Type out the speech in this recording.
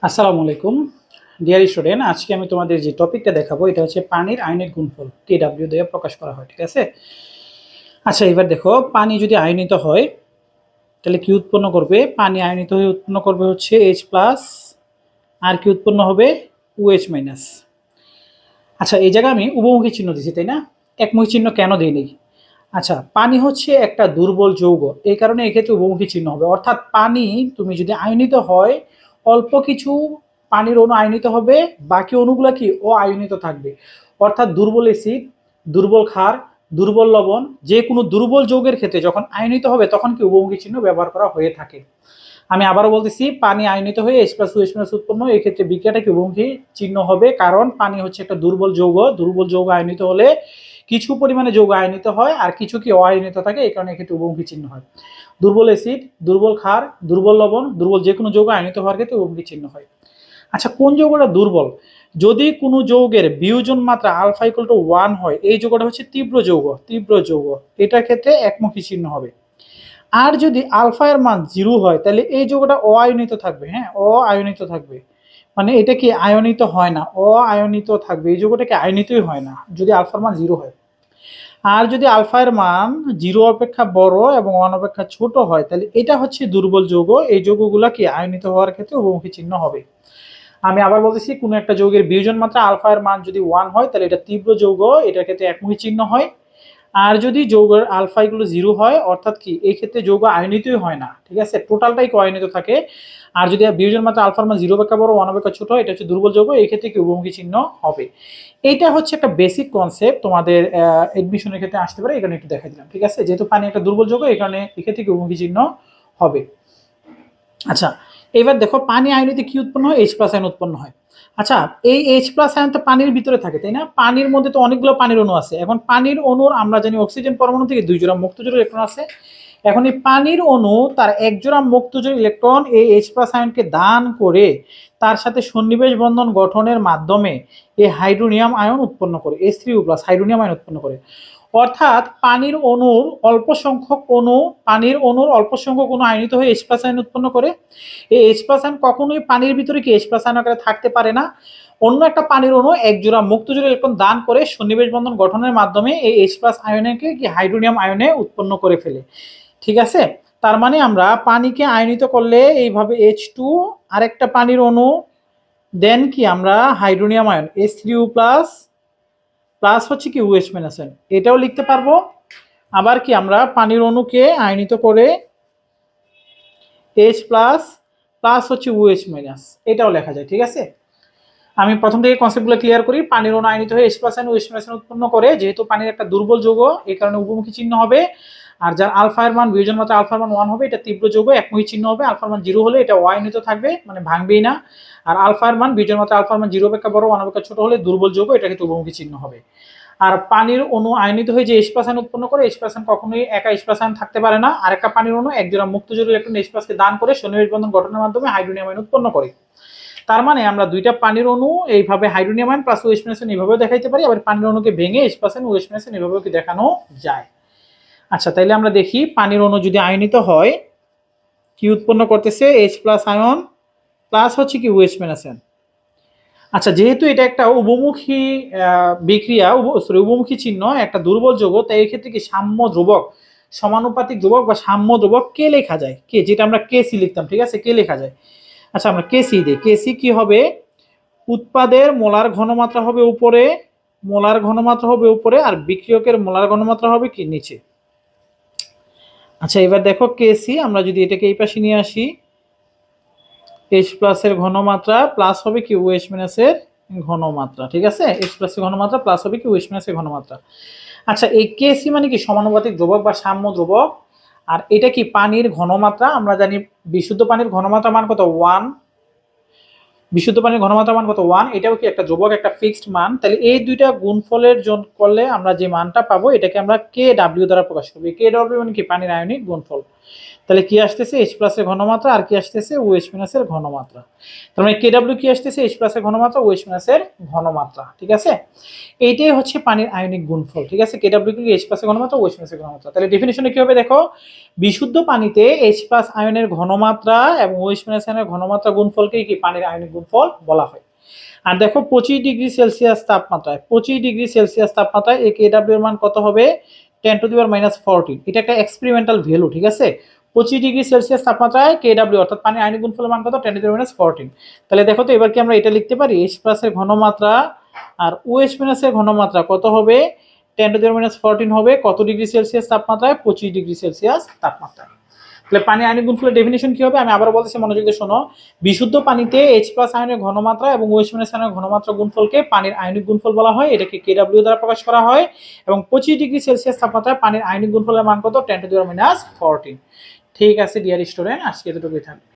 আসসালামু আলাইকুম dear student. আজকে আমি তোমাদের যে টপিকটা দেখাবো এটা হচ্ছে পানির আয়নিক গুণফল কেডব্লিউ দিয়ে প্রকাশ করা হয়, ঠিক আছে। আচ্ছা, এবার দেখো, পানি যদি আয়নিত হয় তাহলে কি উৎপন্ন করবে? পানি আয়নিত হয়ে উৎপন্ন করবে হচ্ছে এইচ প্লাস, আর কি উৎপন্ন হবে? OH minus. আচ্ছা, এই জায়গায় আমি উভমুখী চিহ্ন দিয়েছি, তাই না? একমুখী চিহ্ন কেন দিইনি? আচ্ছা, পানি হচ্ছে একটা দুর্বল যৌগ, এই কারণে এক্ষেত্রে উভমুখী চিহ্ন হবে। অর্থাৎ পানি তুমি যদি আয়নিত হয়, অল্প কিছু পানির অণু আয়নিত হবে, বাকি অণুগুলো কি অআয়নিত থাকবে। অর্থাৎ দুর্বল অ্যাসিড, দুর্বল ক্ষার, দুর্বল লবণ, যে কোনো দুর্বল যৌগের ক্ষেত্রে যখন আয়নিত হবে তখন কি উভমুখী চিহ্ন ব্যবহার করা হয়ে থাকে। আমি আবারও বলতেছি, পানি আয়নিত হয়ে এইচ প্লাস ওএইচ মাইনাস উৎপন্ন, এই ক্ষেত্রে বিক্রিয়াটা কি উভমুখী চিহ্ন হবে, কারণ পানি হচ্ছে একটা দুর্বল যৌগ। দুর্বল যৌগ আয়নিত হলে কিছু পরিমাণে যৌগ আয়নিত হয় আর কিছু কি অআয়নিত থাকে, এই কারণে এক্ষেত্রে উভমুখী চিহ্ন হয়। দুর্বল অ্যাসিড, দুর্বল ক্ষার, দুর্বল লবণ, দুর্বল যে কোনো যৌগ আয়নিত হওয়ার ক্ষেত্রে উভমুখী চিহ্ন হয়। আচ্ছা, কোন যৌগটা দুর্বল? যদি কোনো যৌগের বিয়োজন মাত্রা আলফা ইকুয়াল টু 1 হয়, এই যৌগটা হচ্ছে তীব্র যৌগ। তীব্র যৌগ এটার ক্ষেত্রে একমুখী চিহ্ন হবে। আর যদি আলফা এর মান 0 হয় তাহলে এই যৌগটা অআয়নিত থাকবে। হ্যাঁ, অআয়নিত থাকবে, মানে এটা কি আয়নিত হয় না, অআয়নিত থাকবে। এই যৌগটাকে আয়নিতই হয় না যদি আলফার মান 0 হয়। আর যদি আলফা এর মান 0 অপেক্ষা বড় এবং 1 অপেক্ষা ছোট হয় তাহলে এটা হচ্ছে দুর্বল যৌগ। এই যৌগগুলা কি আয়নিত হওয়ার ক্ষেত্রে উভমুখী চিহ্ন হবে। আমি আবার বলতেছি, কোনো একটা যৌগের বিয়োজন মাত্রা আলফা এর মান যদি 1 হয় তাহলে এটা তীব্র যৌগ, এটার ক্ষেত্রে একমুখী চিহ্ন হয়। আর যদি যৌগের আলফা এগুলো 0 হয়, অর্থাৎ কি এই ক্ষেত্রে যৌগ আয়নিতই হয় না, ঠিক আছে, টোটালটাই অআয়নিত থাকে। আর যদি বিয়োজন মাত্রা আলফার মান 0 অপেক্ষা বড় 1 অপেক্ষা ছোট হয়, এটা হচ্ছে দুর্বল যৌগ, এই ক্ষেত্রে কি উভমুখী চিহ্ন হবে। এইটা হচ্ছে একটা বেসিক কনসেপ্ট, তোমাদের এডমিশনের ক্ষেত্রে আসতে পারে, এই কারণে একটু দেখাই দিলাম, ঠিক আছে। যেহেতু পানি একটা দুর্বল যৌগ, এই কারণে এক্ষেত্রে কি উভমুখী চিহ্ন হবে। আচ্ছা, এবার দেখো, পানি আয়নিতে কি উৎপন্ন হয়? এইচ প্লাস আয়ন উৎপন্ন হয়। আচ্ছা, এই এইচ প্লাস আয়ন তো পানির ভিতরে থাকে, তাই না? পানির মধ্যে তো অনেকগুলো পানির অণু আছে। এখন পানির অণুর আমরা জানি অক্সিজেন পরমাণু থেকে 2 জোড়া মুক্ত জোড়া ইলেকট্রন আছে। এখন এই পানির অণু তার 1 জোড়া মুক্ত জোড়া ইলেকট্রন এই এইচ প্লাস আয়নকে দান করে তার সাথে সন্নিবেশ বন্ধন গঠনের মাধ্যমে এই হাইড্রোনিয়াম আয়ন উৎপন্ন করে, H3O+ হাইড্রোনিয়াম আয়ন উৎপন্ন করে। অর্থাৎ পানির অণুর অল্প সংখ্যক অণু আয়নিত হয়ে এইচ প্লাস আয়ন উৎপন্ন করে। এই এইচ প্লাস আয়ন কখনোই পানির ভিতরে কি এইচ প্লাস আয়ন আকারে থাকতে পারে না। অন্য একটা পানির অণু 1 জোড়া মুক্ত জোড়া ইলেকট্রন দান করে সন্নিবেশ বন্ধন গঠনের মাধ্যমে এই এইচ প্লাস আয়নকে কি হাইড্রোনিয়াম আয়নে উৎপন্ন করে ফেলে, ঠিক আছে। তার মানে আমরা পানিকে আয়নিত করলে এইভাবে H2 আরেকটা পানির অণু, দেন কি আমরা হাইড্রোনিয়াম আয়ন H3O+ প্লাস হচ্ছে কি OH মাইনাস আয়ন, এটাও লিখতে পারবো। আবার কি আমরা পানির অণুকে আয়নিত করে H প্লাস প্লাস হচ্ছে OH মাইনাস, এটাও লেখা যায়, ঠিক আছে। আমি প্রথম থেকে কনসেপ্টগুলো ক্লিয়ার করি। পানির অণু আয়নিত হয়ে H plus ion OH minus উৎপন্ন করে, যেহেতু পানির একটা দুর্বল যৌগ এই কারণে উভমুখী চিহ্ন হবে। আর যার আলফা এর মান বিয়োজন মাত্রা আলফার মান 1 হবে, এটা তীব্র যৌগ, একমুখী চিহ্ন হবে। আলফার মান 0 হলে এটা অআয়নিত থাকবে, মানে ভাঙবেই না। আর আলফার মান বিয়োজন মাত্রা আলফার মান 0 অপেক্ষা বড় 1 অপেক্ষা ছোট হলে দুর্বল যৌগ, এটা কিন্তু উভমুখী চিহ্ন হবে। আর পানির অণু আয়নিত হয়ে যে H প্লাস আয়ন উৎপন্ন করে, H প্লাস আয়ন কখনোই একা H প্লাস আয়ন থাকতে পারে না। আর একটা পানির অণু 1 জোড়া মুক্ত জোড়া ইলেকট্রন H প্লাসকে দান করে সন্নিবেশ বন্ধন গঠনের মাধ্যমে হাইড্রোনিয়াম আয়ন উৎপন্ন করে। তার মানে আমরা দুইটা পানির অণু এইভাবে hydronium ion plus OH minus এইভাবেও দেখাইতে পারি, আবার পানির অণুকে ভেঙে H প্লাস OH মাইনাস এইভাবেও কি দেখানো যায়। আচ্ছা, তাইলে আমরা দেখি পানির অণু যদি আয়নিত হয় কি উৎপন্ন করতেছে? H প্লাস আয়ন প্লাস হচ্ছে কি OH মাইনাস আয়ন। আচ্ছা, যেহেতু এটা একটা উভমুখী বিক্রিয়া, উভমুখী চিহ্ন, একটা দুর্বল যৌগ, তাই এই ক্ষেত্রে কি সাম্য ধ্রুবক, সমানুপাতিক ধ্রুবক বা সাম্য ধ্রুবক কে লেখা যায়? কে, যেটা আমরা কেসি লিখতাম, ঠিক আছে, কে লেখা যায়। আচ্ছা, আমরা কেসি দিই। কেসি কি হবে? উৎপাদের মোলার ঘনমাত্রা হবে উপরে, মোলার ঘনমাত্রা হবে উপরে, আর বিক্রিয়কের মোলার ঘনমাত্রা হবে কি নিচে। আচ্ছা, এবার দেখো কেসি, আমরা যদি এটাকে এই পাশে নিয়ে আসি, H প্লাসের ঘনমাত্রা প্লাস হবে কি OH মাইনাসের ঘনমাত্রা, ঠিক আছে। H প্লাসের ঘনমাত্রা প্লাস হবে কি OH মাইনাসের ঘনমাত্রা। আচ্ছা, এই কেসি মানে কি সমানুপাতিক ধ্রুবক বা সাম্য ধ্রুবক। আর এটা কি পানির ঘনমাত্রা, আমরা জানি বিশুদ্ধ পানির ঘনমাত্রা মান কত? 1। বিশুদ্ধ পানির ঘনমাত্রা মান কত? 1। এটাও কি একটা ধ্রুবক, একটা ফিক্সড মান। তাহলে এই দুইটা গুণফলের যোগ করলে আমরা যে মানটা পাবো এটাকে আমরা KW দ্বারা প্রকাশ করব। KW মানে কি পানির আয়নিক গুণফল। তাহলে কি আসতেছে এইচ প্লাসের ঘনমাত্রা আর কি আসতেছে ওএইচ মাইনাসের ঘনমাত্রা। তার মানে কেডব্লিউ কি আসতেছে এইচ প্লাসের ঘনমাত্রা ওএইচ মাইনাসের ঘনমাত্রা, ঠিক আছে। এইটাই হচ্ছে পানির আয়নিক গুণফল, ঠিক আছে। কেডব্লিউ কি এইচ প্লাসের ঘনমাত্রা ওএইচ মাইনাসের ঘনমাত্রা। তাহলে ডেফিনিশনে কি হবে দেখো, বিশুদ্ধ পানিতে এইচ প্লাস আয়নের ঘনমাত্রা এবং ওএইচ মাইনাস আয়নের ঘনমাত্রা গুণফলকে কি পানির আয়নিক গুণফল বলা হয়। আর দেখো 25 ডিগ্রি সেলসিয়াস তাপমাত্রায়, 25 ডিগ্রি সেলসিয়াস তাপমাত্রায় এই কেডব্লিউ এর মান কত হবে 10⁻⁻14। এটা একটা এক্সপেরিমেন্টাল ভ্যালু, ঠিক আছে। 25 ডিগ্রি সেলসিয়াস তাপমাত্রায় কেডব্লিউ অর্থাৎ পানির আয়নিক গুণফলের মান কত 10⁻⁻14। তাহলে দেখো তো এবার কি আমরা এটা লিখতে পারি এইচ প্লাসের ঘনমাত্রা আর ওএইচ মাইনাসের ঘনমাত্রা কত হবে 10⁻⁻14 হবে কত ডিগ্রি সেলসিয়াস তাপমাত্রায় 25 ডিগ্রি সেলসিয়াস তাপমাত্রায়। তাহলে পানি আয়নিক গুণফলের ডেফিনিশন কি হবে আমি আবার বলতেছি, মনোযোগ দিয়ে শোনো। বিশুদ্ধ পানিতে এইচ প্লাস আয়নের ঘনমাত্রা এবং ওএইচ মাইনাস আয়নের ঘনমাত্রা গুণফলকে পানির আয়নিক গুণফল বলা হয়, এটাকে কেডব্লিউ দ্বারা প্রকাশ করা হয়। এবং 25 ডিগ্রি সেলসিয়াস তাপমাত্রায় পানির আয়নিক গুণফলের মান কত 10⁻⁻14। ঠিক আছে ডিয়ার স্টুডেন্ট, আজকে এতটুকুই থাকবে।